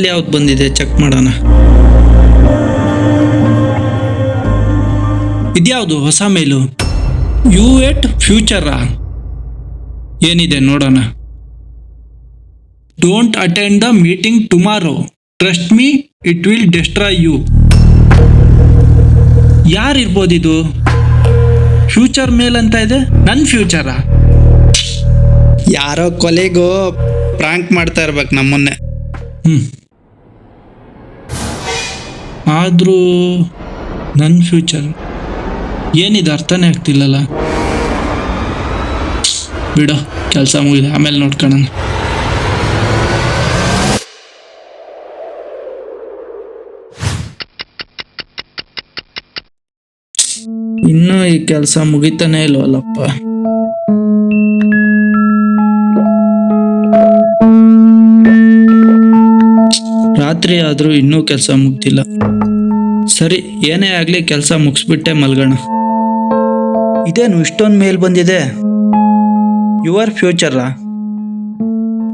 ಮೇಲ್ ಯಾವ್ದು ಬಂದಿದೆ ಚೆಕ್ ಮಾಡೋಣ. ಇದ್ಯಾವುದು ಹೊಸ ಮೇಲು? ಯು ಎಟ್ ಫ್ಯೂಚರಾ? ಏನಿದೆ ನೋಡೋಣ. Don't attend the meeting tomorrow, trust me it will destroy you. ಯಾರಿರ್ಬೋದಿದು? ಫ್ಯೂಚರ್ ಮೇಲ್ ಅಂತ ಇದೆ. ನನ್ನ ಫ್ಯೂಚರಾ? ಯಾರೋ ಕೊಲೆಗೋ ಪ್ರಾಂಕ್ ಮಾಡ್ತಾ ಇರ್ಬೇಕು ನಮ್ಮನ್ನೆ. ಆದರೂ ನನ್ನ ಫ್ಯೂಚರ್ ಏನಿದೆ ಅರ್ಥನೇ ಆಗ್ತಿಲ್ಲಲ್ಲ. ಬಿಡೋ, ಕೆಲಸ ಮುಗಿದೆ, ಆಮೇಲೆ ನೋಡ್ಕೊಳ್ಳೋಣ. ಇನ್ನೂ ಈ ಕೆಲಸ ಮುಗಿತಾನೆ ಇಲ್ವಲ್ಲಪ್ಪ. ರಾತ್ರಿ ಆದರೂ ಇನ್ನೂ ಕೆಲಸ ಮುಗ್ದಿಲ್ಲ. ಸರಿ, ಏನೇ ಆಗಲಿ ಕೆಲಸ ಮುಗಿಸ್ಬಿಟ್ಟೆ ಮಲ್ಗೋಣ. ಇದೇನು ಇಷ್ಟೊಂದು ಮೇಲ್ ಬಂದಿದೆ? ಯುವರ್ ಫ್ಯೂಚರಾ?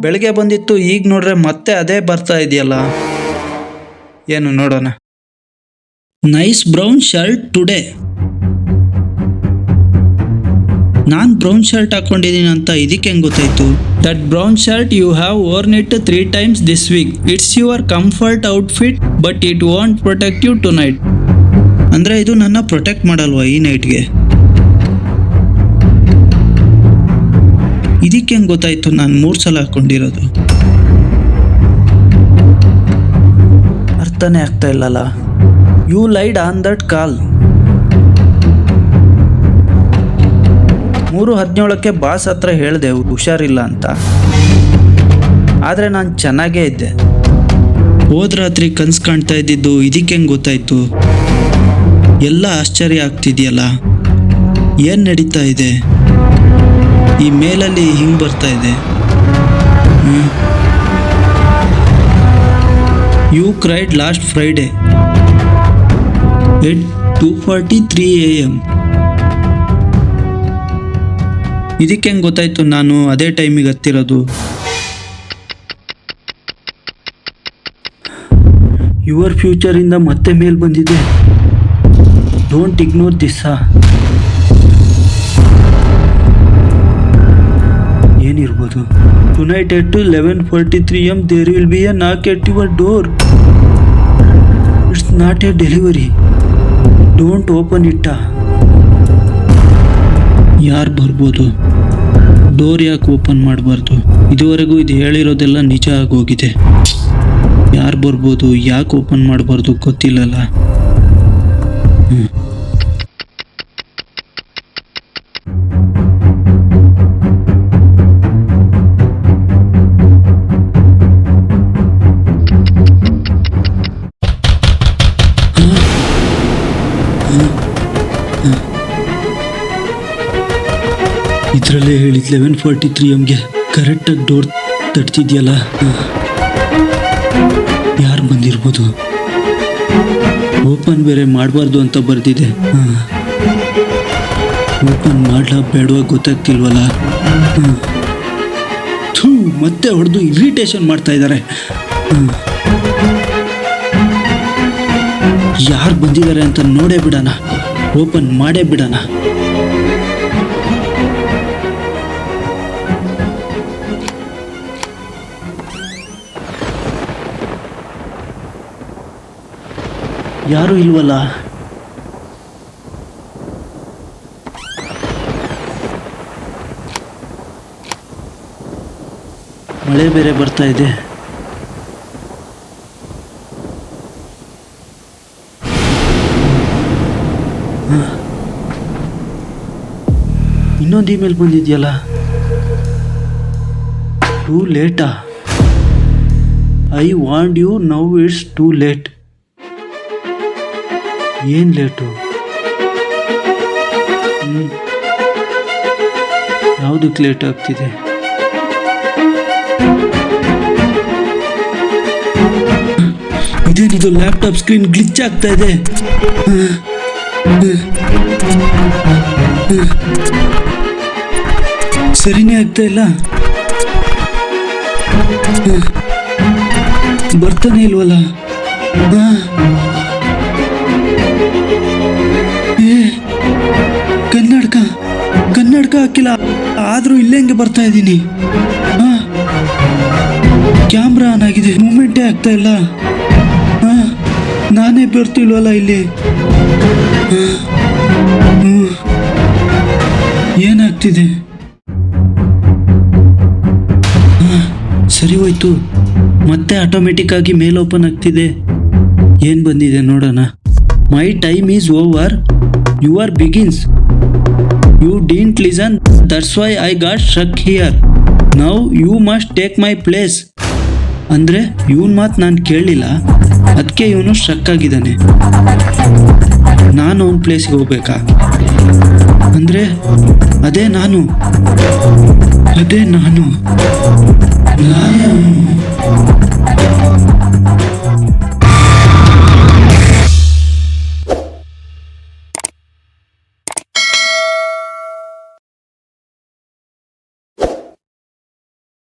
ಬೆಳಗ್ಗೆ ಬಂದಿತ್ತು, ಈಗ ನೋಡ್ರೆ ಮತ್ತೆ ಅದೇ ಬರ್ತಾ ಇದೆಯಲ್ಲ. ಏನು ನೋಡೋಣ. Nice brown shirt today. ನಾನು ಬ್ರೌನ್ ಶರ್ಟ್ ಹಾಕೊಂಡಿದ್ದೀನಿ ಅಂತ ಇದಕ್ಕೆ ಹೆಂಗೆ ಗೊತ್ತಾಯ್ತು? That brown shirt you have worn it 3 times this week. It's your comfort outfit but it want protect you tonight. ಅಂದರೆ ಇದು ನನ್ನ ಪ್ರೊಟೆಕ್ಟ್ ಮಾಡಲ್ವಾ ಈ ನೈಟ್ಗೆ? ಇದಕ್ಕೆ ಹೆಂಗೆ ಗೊತ್ತಾಯ್ತು ನಾನು 3 ಸಲ ಹಾಕೊಂಡಿರೋದು? ಅರ್ಥನೇ ಆಗ್ತಾ ಇಲ್ಲಲ್ಲ. You lied on that call. 3:17ಕ್ಕೆ ಬಾಸ್ ಹತ್ರ ಹೇಳಿದೆ ಹುಷಾರಿಲ್ಲ ಅಂತ. ಆದರೆ ನಾನು ಚೆನ್ನಾಗೇ ಇದ್ದೆ. ಹೋದ ರಾತ್ರಿ ಕನ್ಸು ಕಾಣ್ತಾ ಇದ್ದಿದ್ದು ಇದಕ್ಕೆ ಹೆಂಗೆ ಗೊತ್ತಾಯ್ತು? ಎಲ್ಲ ಆಶ್ಚರ್ಯ ಆಗ್ತಿದೆಯಲ್ಲ. ಏನು ನಡೀತಾ ಇದೆ? ಈ ಮೇಲಲ್ಲಿ ಹಿಂಗೆ ಬರ್ತಾ ಇದೆ. You cried last Friday at 2:43 AM. ಇದಕ್ಕೆ ಹೆಂಗೆ ಗೊತ್ತಾಯ್ತು ನಾನು ಅದೇ ಟೈಮಿಗೆ ಹತ್ತಿರೋದು? ಯುವರ್ ಫ್ಯೂಚರಿಂದ ಮತ್ತೆ ಮೇಲ್ ಬಂದಿದೆ. Don't ignore this. ಏನಿರ್ಬೋದು? Tonight at 11:43 AM there will be a knock at your door. It's not a delivery. Don't open it. ಯಾರು ಬರ್ಬೋದು? ಡೋರ್ ಯಾಕೆ ಓಪನ್ ಮಾಡಬಾರ್ದು? ಇದುವರೆಗೂ ಇದು ಹೇಳಿರೋದೆಲ್ಲ ನಿಜ ಆಗೋಗಿದೆ. ಯಾರು ಬರ್ಬೋದು, ಯಾಕೆ ಓಪನ್ ಮಾಡಬಾರ್ದು ಗೊತ್ತಿಲ್ಲಲ್ಲ. ಇದರಲ್ಲೇ ಹೇಳಿದ್ 11:43 AMಗೆ ಕರೆಕ್ಟಾಗಿ ಡೋರ್ ತಟ್ತಿದ್ಯಲ್ಲ. ಯಾರು ಬಂದಿರ್ಬೋದು? ಓಪನ್ ಬೇರೆ ಮಾಡಬಾರ್ದು ಅಂತ ಬರ್ದಿದೆ. ಓಪನ್ ಮಾಡ್ಲಾ ಬೇಡವಾ ಗೊತ್ತಾಗ್ತಿಲ್ವಲ್ಲ. ಮತ್ತೆ ಹೊಡೆದು ಇರಿಟೇಷನ್ ಮಾಡ್ತಾ ಇದ್ದಾರೆ. ಯಾರು ಬಂದಿದ್ದಾರೆ ಅಂತ ನೋಡೇ ಬಿಡೋಣ, ಓಪನ್ ಮಾಡೇ ಬಿಡೋಣ. ಯಾರೂ ಇಲ್ವಲ್ಲ. ಮಳೆ ಬೇರೆ ಬರ್ತಾ ಇದೆ. ಇನ್ನೊಂದು ಇಮೇಲ್ ಬಂದಿದೆಯಲ್ಲ. ಟೂ ಲೇಟಾ? I want you now it's too late. ಏನು ಲೇಟು? ಯಾವುದಕ್ಕೆ ಲೇಟ್ ಆಗ್ತಿದೆ? ಇದೇನಿದು ಲ್ಯಾಪ್ಟಾಪ್ ಸ್ಕ್ರೀನ್ ಗ್ಲಿಚ್ ಆಗ್ತಾ ಇದೆ. ಸರಿನೇ ಆಗ್ತಾ ಇಲ್ಲ. ಬರ್ತಾನೆ ಇಲ್ವಲ್ಲ? ಆ. ಏ ಕನ್ನಡಕ ಹಾಕಿಲ್ಲ, ಆದ್ರೂ ಇಲ್ಲೇ ಹೆಂಗೆ ಬರ್ತಾ ಇದ್ದೀನಿ? ಕ್ಯಾಮ್ರಾ ಆನ್ ಆಗಿದೆ, ಮೂಮೆಂಟೇ ಆಗ್ತಾ ಇಲ್ಲ. ನಾನೇ ಬರ್ತಿಲ್ವಲ್ಲ ಇಲ್ಲಿ? ಏನಾಗ್ತಿದೆ? ಸರಿ ಹೋಯ್ತು, ಮತ್ತೆ ಆಟೋಮೆಟಿಕ್ ಆಗಿ ಮೇಲ್ ಓಪನ್ ಆಗ್ತಿದೆ. ಏನ್ ಬಂದಿದೆ ನೋಡೋಣ. My time is over, your begins. You didn't listen, that's why I got struck here. Now you must take my place. ಅಂದರೆ ಇವನ್ ಮಾತು ನಾನು ಕೇಳಲಿಲ್ಲ, ಅದಕ್ಕೆ ಇವನು ಸ್ಟ್ರಕ್ ಆಗಿದ್ದಾನೆ. ನಾನು ಅವನ ಪ್ಲೇಸ್ಗೆ ಹೋಗ್ಬೇಕಾ? ಅಂದರೆ ಅದೇ ನಾನು